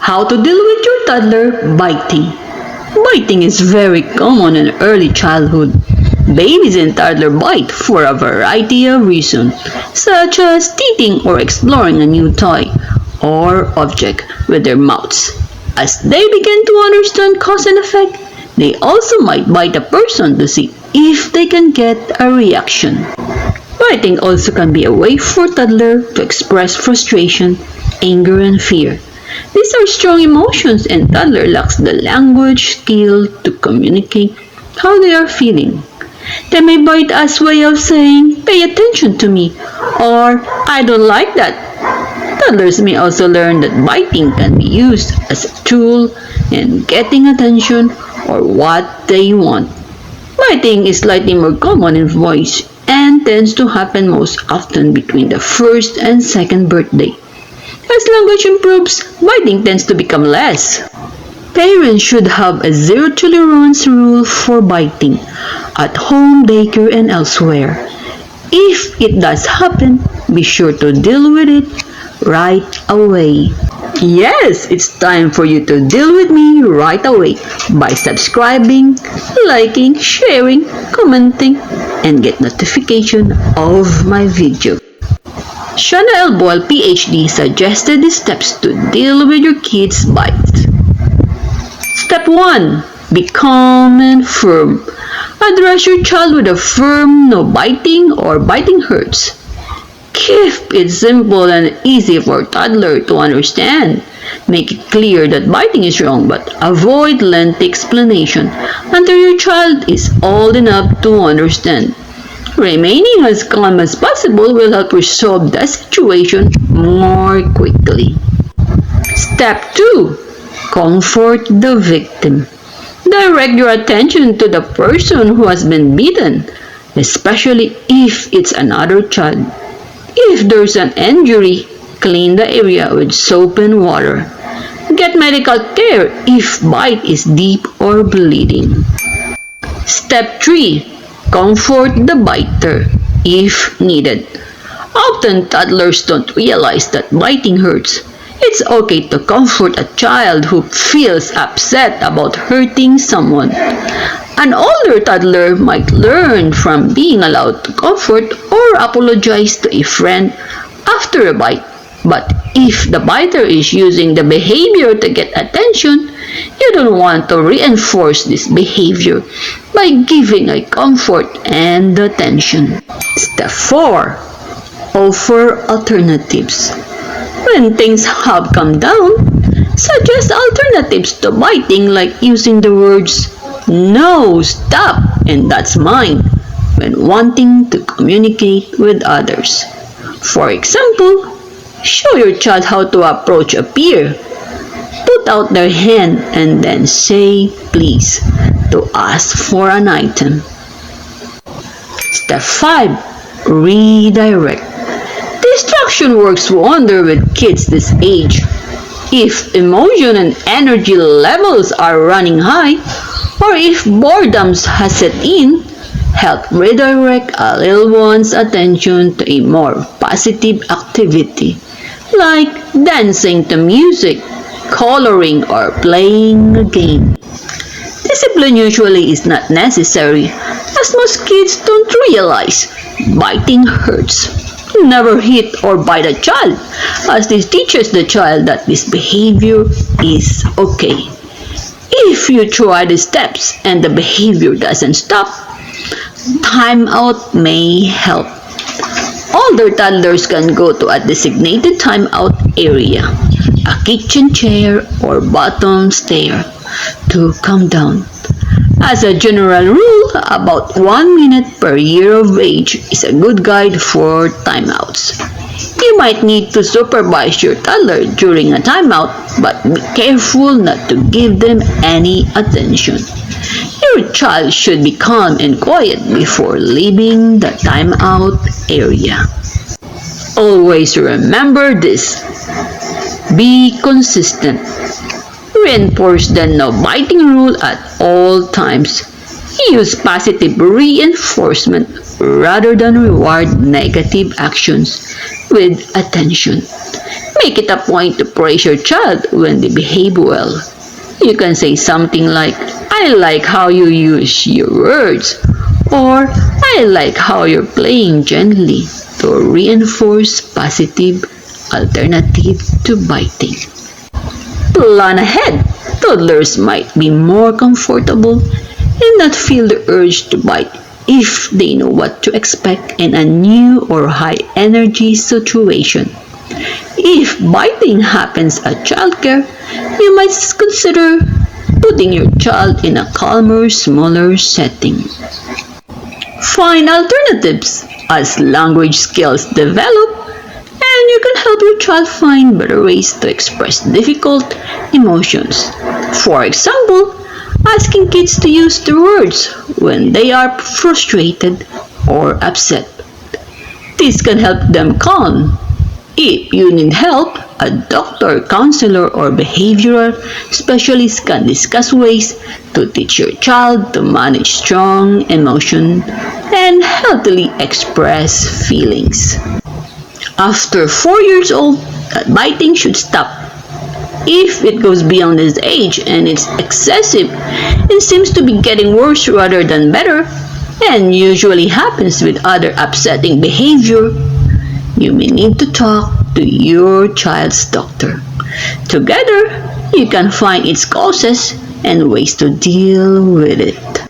How to deal with your toddler biting. Biting is very common in early childhood. Babies and toddlers bite for a variety of reasons, such as teething or exploring a new toy or object with their mouths. As they begin to understand cause and effect, they also might bite a person to see if they can get a reaction. Biting also can be a way for toddlers to express frustration, anger, and fear. These are strong emotions and toddler lacks the language skill to communicate how they are feeling. They may bite as a way of saying, "Pay attention to me," or "I don't like that." Toddlers may also learn that biting can be used as a tool in getting attention or what they want. Biting is slightly more common in boys and tends to happen most often between the first and second birthday. As language improves, biting tends to become less. Parents should have a zero tolerance rule for biting at home, daycare, and elsewhere. If it does happen, be sure to deal with it right away. Yes, it's time for you to deal with me right away by subscribing, liking, sharing, commenting, and get notification of my video. Shana L. Boyle, PhD, suggested these steps to deal with your kids' bites. Step 1. Be calm and firm. Address your child with a firm "no biting" or "biting hurts." Keep it simple and easy for a toddler to understand. Make it clear that biting is wrong, but avoid lengthy explanation until your child is old enough to understand. Remaining as calm as possible will help resolve the situation more quickly. Step 2. Comfort the victim. Direct your attention to the person who has been bitten, especially if it's another child. If there's an injury, clean the area with soap and water. Get medical care if bite is deep or bleeding. Step 3. Comfort the biter if needed. Often toddlers don't realize that biting hurts. It's okay to comfort a child who feels upset about hurting someone. An older toddler might learn from being allowed to comfort or apologize to a friend after a bite. But if the biter is using the behavior to get attention, you don't want to reinforce this behavior by giving a comfort and attention. Step 4. Offer alternatives. When things have calmed down, suggest alternatives to biting, like using the words "no, stop, and that's mine" when wanting to communicate with others. For example, show your child how to approach a peer. Put out their hand and then say "please" to ask for an item. Step 5. Redirect. Distraction works wonder with kids this age. If emotion and energy levels are running high, or if boredom has set in, help redirect a little one's attention to a more positive activity, like dancing to music, coloring, or playing a game. Discipline usually is not necessary, as most kids don't realize biting hurts. Never hit or bite a child, as this teaches the child that this behavior is okay. If you try the steps and the behavior doesn't stop, timeout may help. Older toddlers can go to a designated timeout area, a kitchen chair or bottom stair, to calm down. As a general rule, about 1 minute per year of age is a good guide for timeouts. You might need to supervise your toddler during a timeout, but be careful not to give them any attention. Your child should be calm and quiet before leaving the timeout area. Always remember this. Be consistent. Reinforce the no biting rule at all times. Use positive reinforcement rather than reward negative actions with attention. Make it a point to praise your child when they behave well. You can say something like, I like how you use your words, or I like how you're playing gently, to reinforce positive alternative to biting. Plan ahead. Toddlers might be more comfortable and not feel the urge to bite if they know what to expect in a new or high energy situation. If biting happens at childcare, you might consider putting your child in a calmer, smaller setting. Find alternatives as language skills develop, and you can help your child find better ways to express difficult emotions. For example, asking kids to use the words when they are frustrated or upset. This can help them calm. If you need help, a doctor, counselor, or behavioral specialist can discuss ways to teach your child to manage strong emotion and healthily express feelings. After 4 years old, biting should stop. If it goes beyond this age and it's excessive and seems to be getting worse rather than better, and usually happens with other upsetting behavior, you may need to talk to your child's doctor. Together, you can find its causes and ways to deal with it.